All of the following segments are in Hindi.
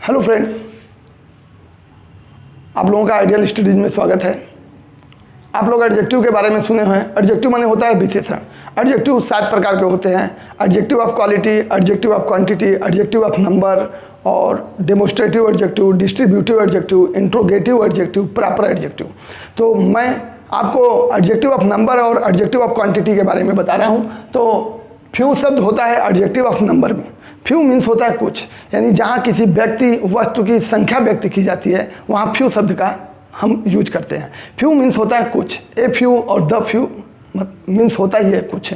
हेलो फ्रेंड, आप लोगों का आइडियल स्टडीज में स्वागत है। आप लोग एडजेक्टिव के बारे में सुने हुए हैं। एडजेक्टिव माने होता है विशेषण। एडजेक्टिव 7 प्रकार के होते हैं। Adjective of quality, adjective of quantity, adjective of number और demonstrative adjective, distributive adjective, interrogative adjective, proper adjective. तो मैं आपको एडजेक्टिव ऑफ नंबर और एडजेक्टिव ऑफ क्वांटिटी के बारे में बता रहा हूँ। तो फ्यू शब्द होता है एडजेक्टिव ऑफ नंबर में। फ्यू मीन्स होता है कुछ, यानी जहाँ किसी व्यक्ति वस्तु की संख्या व्यक्त की जाती है वहाँ फ्यू शब्द का हम यूज करते हैं। फ्यू मीन्स होता है कुछ। ए फ्यू और द फ्यू मीन्स होता ही है कुछ।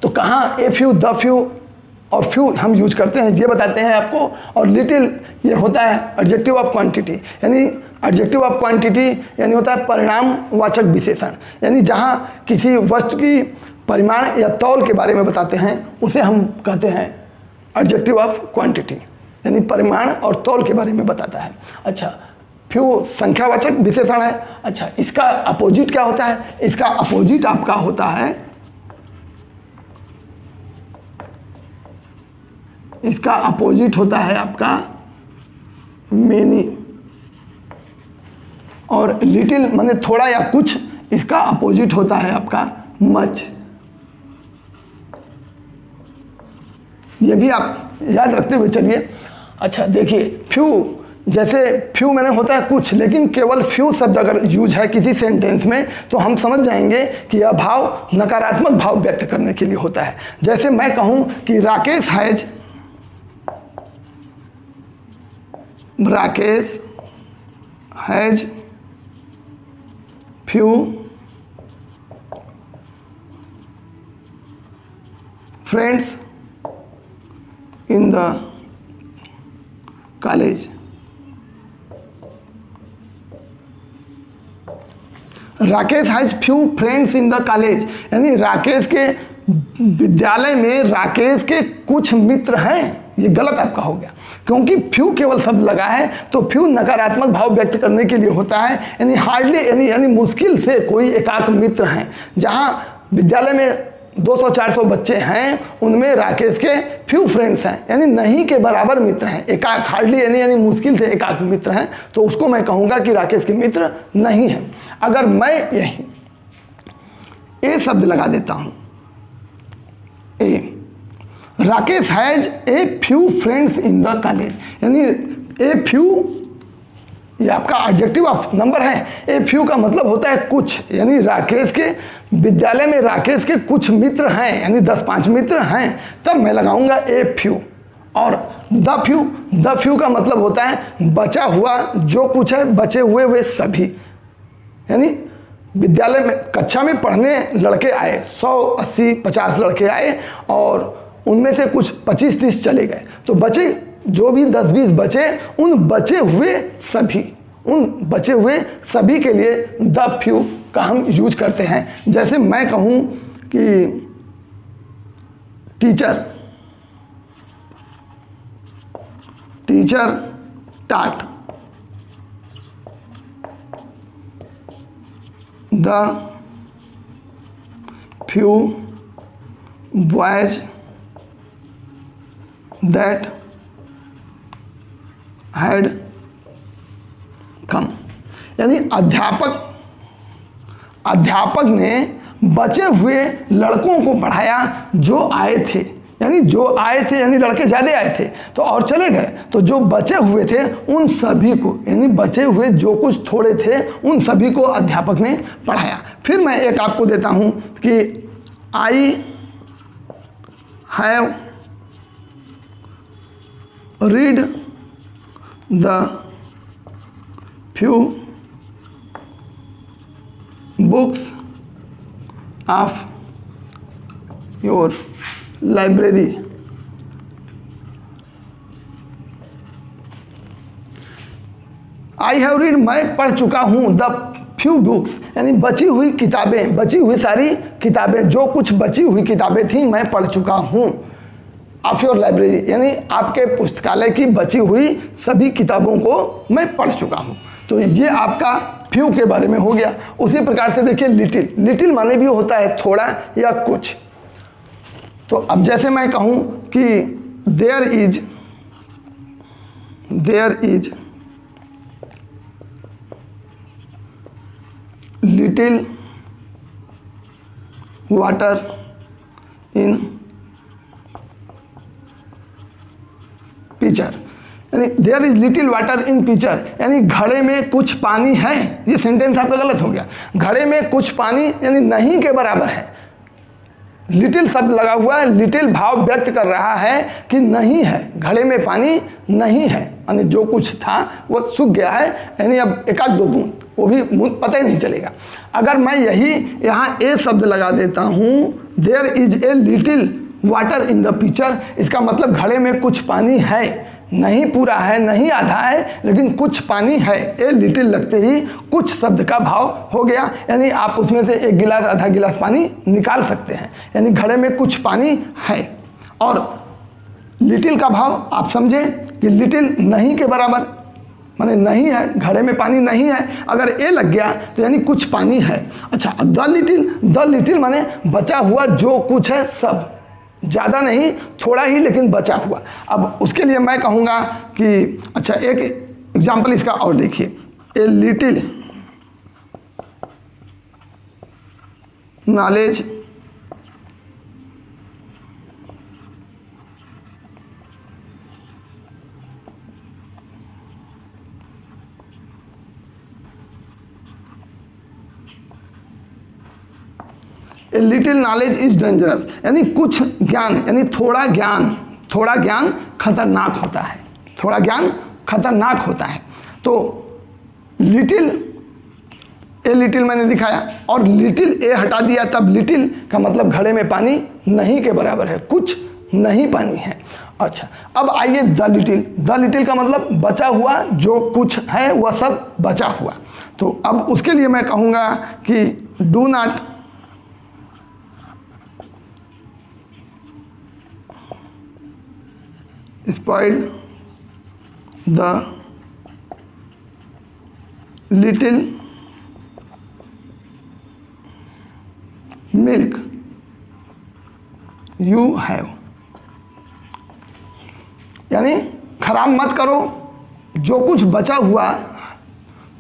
तो कहाँ ए फ्यू, द फ्यू और फ्यू हम यूज करते हैं ये बताते हैं आपको। और लिटिल ये होता है एडजेक्टिव ऑफ क्वांटिटी, यानी एडजेक्टिव ऑफ क्वांटिटी यानी होता है परिणामवाचक विशेषण, यानी जहाँ किसी वस्तु की परिमाण या तौल के बारे में बताते हैं उसे हम कहते हैं एडजेक्टिव ऑफ क्वांटिटी, यानी परिमाण और तौल के बारे में बताता है। अच्छा, फ्यू संख्यावाचक विशेषण है। अच्छा, इसका अपोजिट क्या होता है? इसका अपोजिट आपका होता है, इसका अपोजिट होता है आपका मेनी। और लिटिल माने थोड़ा या कुछ, इसका अपोजिट होता है आपका मच। ये भी आप याद रखते हुए चलिए। अच्छा देखिए, फ्यू जैसे फ्यू मैंने होता है कुछ, लेकिन केवल फ्यू शब्द अगर यूज है किसी सेंटेंस में तो हम समझ जाएंगे कि यह भाव नकारात्मक भाव व्यक्त करने के लिए होता है। जैसे मैं कहूं कि Rakesh has few friends in the college. Rakesh has few friends in the college, यानी राकेश के विद्यालय में राकेश के कुछ मित्र हैं। ये गलत आपका हो गया, क्योंकि फ्यू केवल शब्द लगा है तो फ्यू नकारात्मक भाव व्यक्त करने के लिए होता है, यानी हार्डली यानी मुश्किल से कोई एकाक मित्र हैं। जहाँ विद्यालय में 200-400 बच्चे हैं उनमें राकेश के फ्यू फ्रेंड्स हैं, यानी नहीं के बराबर मित्र हैं। एकाक हार्डली यानी मुश्किल से एकाक मित्र हैं, तो उसको मैं कहूँगा कि राकेश के मित्र नहीं हैं। अगर मैं यही ए शब्द लगा देता हूँ, a, Rakesh has a few friends in the college, यानी ए फ्यू ये आपका एडजेक्टिव ऑफ नंबर है। ए फ्यू का मतलब होता है कुछ, यानी राकेश के विद्यालय में राकेश के कुछ मित्र हैं, यानी 10-5 मित्र हैं, तब मैं लगाऊंगा ए फ्यू। और द फ्यू का मतलब होता है बचा हुआ जो कुछ है, बचे हुए वे सभी, यानी विद्यालय में कक्षा में पढ़ने लड़के आए, 100, 80, 50 लड़के आए और उनमें से कुछ 25-30 चले गए, तो बचे जो भी 10-20 बचे, उन बचे हुए सभी के लिए द फ्यू का हम यूज करते हैं। जैसे मैं कहूँ कि teacher taught the few boys that had come, यानी अध्यापक ने बचे हुए लड़कों को पढ़ाया जो आए थे, यानी जो आए थे यानी लड़के ज़्यादा आए थे तो और चले गए, तो जो बचे हुए थे उन सभी को, यानी बचे हुए जो कुछ थोड़े थे उन सभी को अध्यापक ने पढ़ाया। फिर मैं एक आपको देता हूँ कि I have read the few books of your library. I have read मैं पढ़ चुका हूँ, द फ्यू बुक्स यानी बची हुई किताबें, बची हुई सारी किताबें, जो कुछ बची हुई किताबें थी मैं पढ़ चुका हूँ। ऑफ योर लाइब्रेरी यानी आपके पुस्तकालय की बची हुई सभी किताबों को मैं पढ़ चुका हूँ। तो ये आपका फ्यू के बारे में हो गया। उसी प्रकार से देखिए लिटिल माने भी होता है थोड़ा या कुछ। तो अब जैसे मैं कहूँ कि there is there is little water in pitcher, यानी there is little water in pitcher, यानी घड़े में कुछ पानी है। ये सेंटेंस आपका गलत हो गया। घड़े में कुछ पानी यानी नहीं के बराबर है। लिटिल शब्द लगा हुआ है, लिटिल भाव व्यक्त कर रहा है कि नहीं है, घड़े में पानी नहीं है, यानी जो कुछ था वो सूख गया है, यानी अब एक आध दो बूंद, वो भी बूंद पता ही नहीं चलेगा। अगर मैं यही यहाँ ए शब्द लगा देता हूँ, there is a little water in the picture, इसका मतलब घड़े में कुछ पानी है, नहीं पूरा है, नहीं आधा है, लेकिन कुछ पानी है। ए लिटिल लगते ही कुछ शब्द का भाव हो गया, यानी आप उसमें से एक गिलास आधा गिलास पानी निकाल सकते हैं, यानी घड़े में कुछ पानी है। और लिटिल का भाव आप समझे कि लिटिल नहीं के बराबर, माने नहीं है, घड़े में पानी नहीं है, अगर ए लग गया तो यानी कुछ पानी है। अच्छा, द लिटिल माने बचा हुआ जो कुछ है सब, ज़्यादा नहीं, थोड़ा ही लेकिन बचा हुआ। अब उसके लिए मैं कहूँगा कि अच्छा एक एग्जाम्पल इसका और देखिए, a little knowledge a little knowledge is dangerous, यानी कुछ ज्ञान, यानी थोड़ा ज्ञान खतरनाक होता है, थोड़ा ज्ञान खतरनाक होता है। तो लिटिल, ए लिटिल मैंने दिखाया, और लिटिल ए हटा दिया, तब लिटिल का मतलब घड़े में पानी नहीं के बराबर है, कुछ नहीं पानी है। अच्छा, अब आइए द लिटिल का मतलब बचा हुआ जो कुछ है वह सब बचा हुआ। तो अब उसके लिए मैं कहूँगा कि do not spoil the little milk you have, यानी खराब मत करो जो कुछ बचा हुआ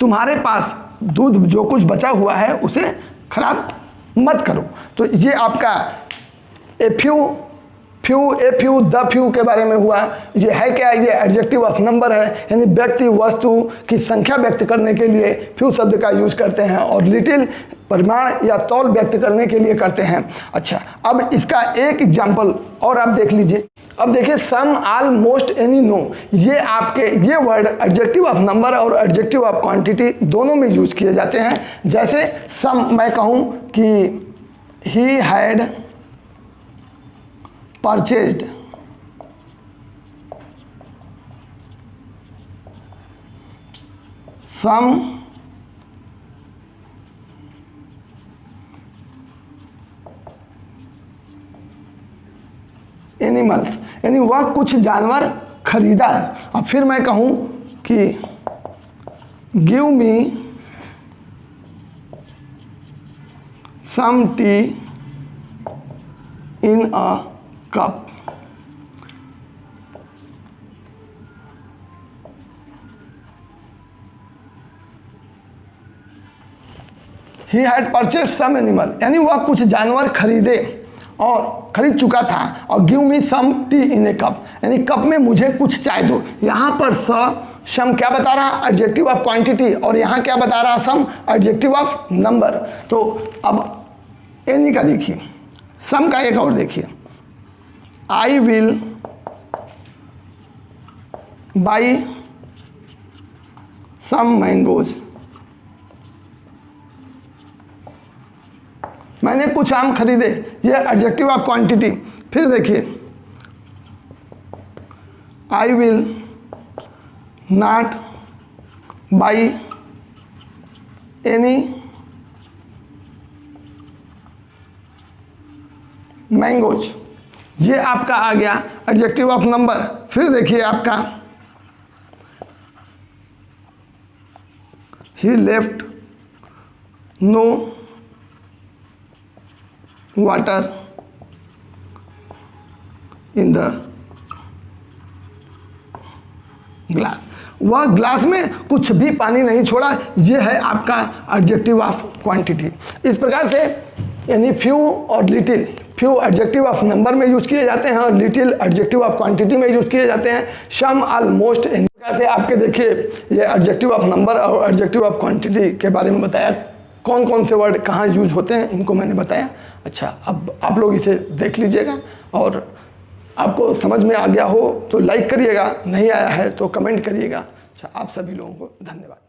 तुम्हारे पास, दूध जो कुछ बचा हुआ है उसे खराब मत करो। तो ये आपका ए फ्यू द फ्यू के बारे में हुआ। ये है क्या? ये एडजेक्टिव ऑफ नंबर है, यानी व्यक्ति वस्तु की संख्या व्यक्त करने के लिए फ्यू शब्द का यूज करते हैं, और लिटिल परिमाण या तौल व्यक्त करने के लिए करते हैं। अच्छा, अब इसका एक एग्जाम्पल और आप देख लीजिए। अब देखिए, सम, ऑल, मोस्ट, एनी, नो, ये आपके ये वर्ड एडजेक्टिव ऑफ नंबर और एडजेक्टिव ऑफ क्वांटिटी दोनों में यूज किए जाते हैं। जैसे सम मैं कहूँ कि he had purchased some animals, यानी वह कुछ जानवर खरीदा। अब फिर मैं कहूं कि give me some tea in a cup, he had purchased some animal, यानी वह कुछ जानवर खरीदे और खरीद चुका था। और गिव मी सम टी इन ए कप, यानी कप में मुझे कुछ चाय दो। यहाँ पर सम क्या बता रहा? एडजेक्टिव ऑफ क्वांटिटी, और यहाँ क्या बता रहा? सम एडजेक्टिव ऑफ नंबर। तो अब एनी का देखिए, सम का एक और देखिए, I will buy some mangoes, मैंने कुछ आम खरीदे, ये एडजेक्टिव ऑफ क्वांटिटी। फिर देखिए, I will not by any mangoes, ये आपका आ गया एडजेक्टिव ऑफ नंबर। फिर देखिए आपका ही left no water in the glass, वह ग्लास में कुछ भी पानी नहीं छोड़ा। ये है आपका एडजेक्टिव ऑफ क्वांटिटी। इस प्रकार से यानी फ्यू और little, few adjective of number में यूज किए जाते हैं और लिटिल एडजेक्टिव ऑफ क्वांटिटी में यूज किए जाते हैं। सम, ऑलमोस्ट, इस प्रकार से आपके देखिए ये एडजेक्टिव ऑफ नंबर और एडजेक्टिव ऑफ क्वांटिटी के बारे में बताया, कौन कौन से वर्ड कहाँ यूज होते हैं इनको मैंने बताया। अच्छा, अब आप लोग इसे देख लीजिएगा और आपको समझ में आ गया हो तो लाइक करिएगा, नहीं आया है तो कमेंट करिएगा। अच्छा, आप सभी लोगों को धन्यवाद।